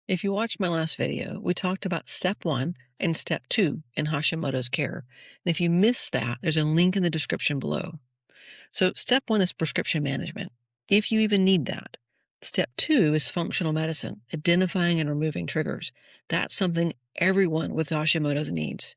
If you watched my last video, we talked about step 1 and step 2 in Hashimoto's care. And if you missed that, there's a link in the description below. So step 1 is prescription management, if you even need that. Step 2 is functional medicine, identifying and removing triggers. That's something everyone with Hashimoto's needs.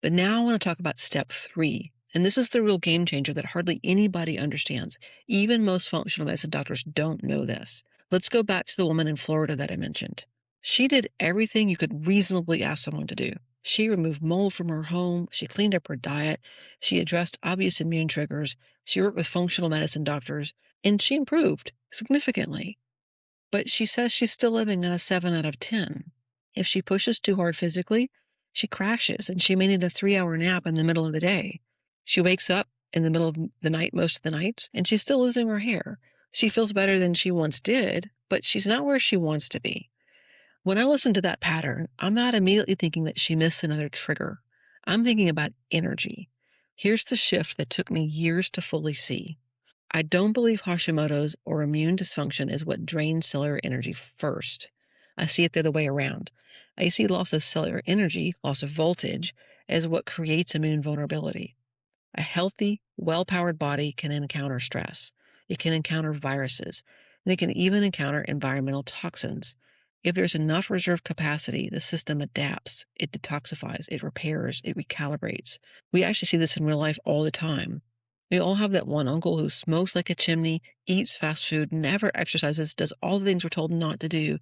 But now I want to talk about step 3. And this is the real game changer that hardly anybody understands. Even most functional medicine doctors don't know this. Let's go back to the woman in Florida that I mentioned. She did everything you could reasonably ask someone to do. She removed mold from her home. She cleaned up her diet. She addressed obvious immune triggers. She worked with functional medicine doctors, and she improved significantly. But she says she's still living on a 7 out of 10. If she pushes too hard physically, she crashes and she may need a 3-hour nap in the middle of the day. She wakes up in the middle of the night most of the nights, and she's still losing her hair. She feels better than she once did, but she's not where she wants to be. When I listen to that pattern, I'm not immediately thinking that she missed another trigger. I'm thinking about energy. Here's the shift that took me years to fully see. I don't believe Hashimoto's or immune dysfunction is what drains cellular energy first. I see it the other way around. I see loss of cellular energy, loss of voltage, as what creates immune vulnerability. A healthy, well-powered body can encounter stress. It can encounter viruses, and it can even encounter environmental toxins. If there's enough reserve capacity, the system adapts, it detoxifies, it repairs, it recalibrates. We actually see this in real life all the time. We all have that one uncle who smokes like a chimney, eats fast food, never exercises, does all the things we're told not to do,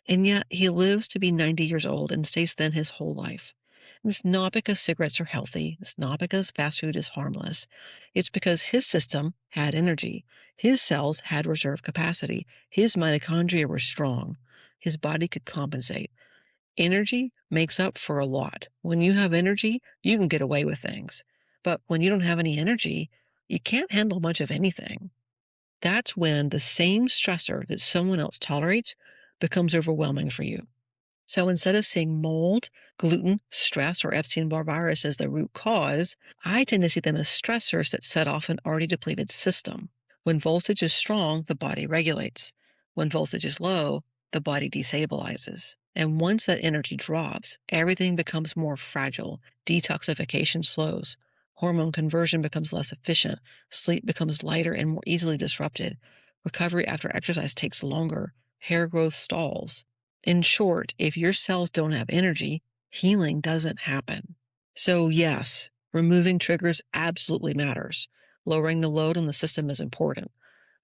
and yet he lives to be 90 years old and stays thin his whole life. And it's not because cigarettes are healthy. It's not because fast food is harmless. It's because his system had energy. His cells had reserve capacity. His mitochondria were strong. His body could compensate. Energy makes up for a lot. When you have energy, you can get away with things. But when you don't have any energy, you can't handle much of anything. That's when the same stressor that someone else tolerates becomes overwhelming for you. So instead of seeing mold, gluten, stress, or Epstein-Barr virus as the root cause, I tend to see them as stressors that set off an already depleted system. When voltage is strong, the body regulates. When voltage is low, the body destabilizes. And once that energy drops, everything becomes more fragile. Detoxification slows. Hormone conversion becomes less efficient. Sleep becomes lighter and more easily disrupted. Recovery after exercise takes longer. Hair growth stalls. In short, if your cells don't have energy, healing doesn't happen. So yes, removing triggers absolutely matters. Lowering the load on the system is important,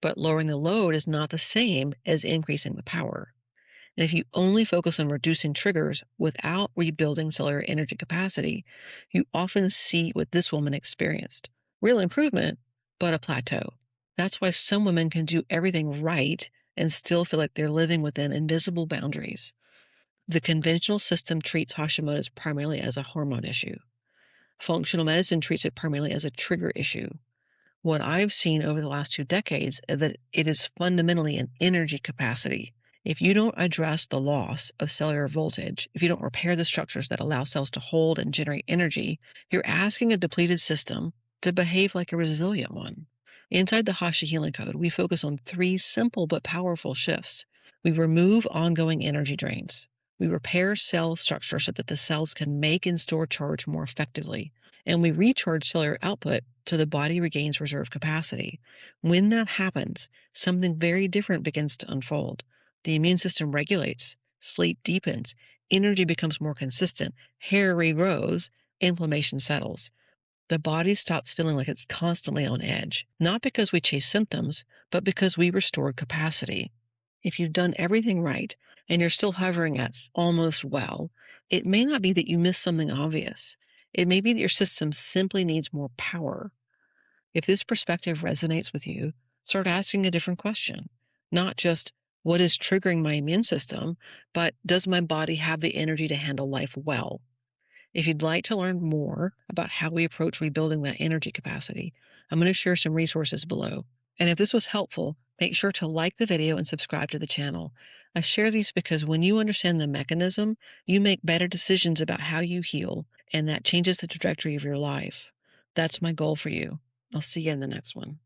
but lowering the load is not the same as increasing the power. And if you only focus on reducing triggers without rebuilding cellular energy capacity, you often see what this woman experienced. Real improvement, but a plateau. That's why some women can do everything right and still feel like they're living within invisible boundaries. The conventional system treats Hashimoto's primarily as a hormone issue. Functional medicine treats it primarily as a trigger issue. What I've seen over the last 2 decades is that it is fundamentally an energy capacity. If you don't address the loss of cellular voltage, if you don't repair the structures that allow cells to hold and generate energy, you're asking a depleted system to behave like a resilient one. Inside the Hashi Healing Code, we focus on 3 simple but powerful shifts. We remove ongoing energy drains. We repair cell structure so that the cells can make and store charge more effectively. And we recharge cellular output so the body regains reserve capacity. When that happens, something very different begins to unfold. The immune system regulates, sleep deepens, energy becomes more consistent, hair regrows, inflammation settles. The body stops feeling like it's constantly on edge, not because we chase symptoms, but because we restored capacity. If you've done everything right and you're still hovering at almost well, it may not be that you missed something obvious. It may be that your system simply needs more power. If this perspective resonates with you, start asking a different question. Not just, what is triggering my immune system, but does my body have the energy to handle life well? If you'd like to learn more about how we approach rebuilding that energy capacity, I'm going to share some resources below. And if this was helpful, make sure to like the video and subscribe to the channel. I share these because when you understand the mechanism, you make better decisions about how you heal, and that changes the trajectory of your life. That's my goal for you. I'll see you in the next one.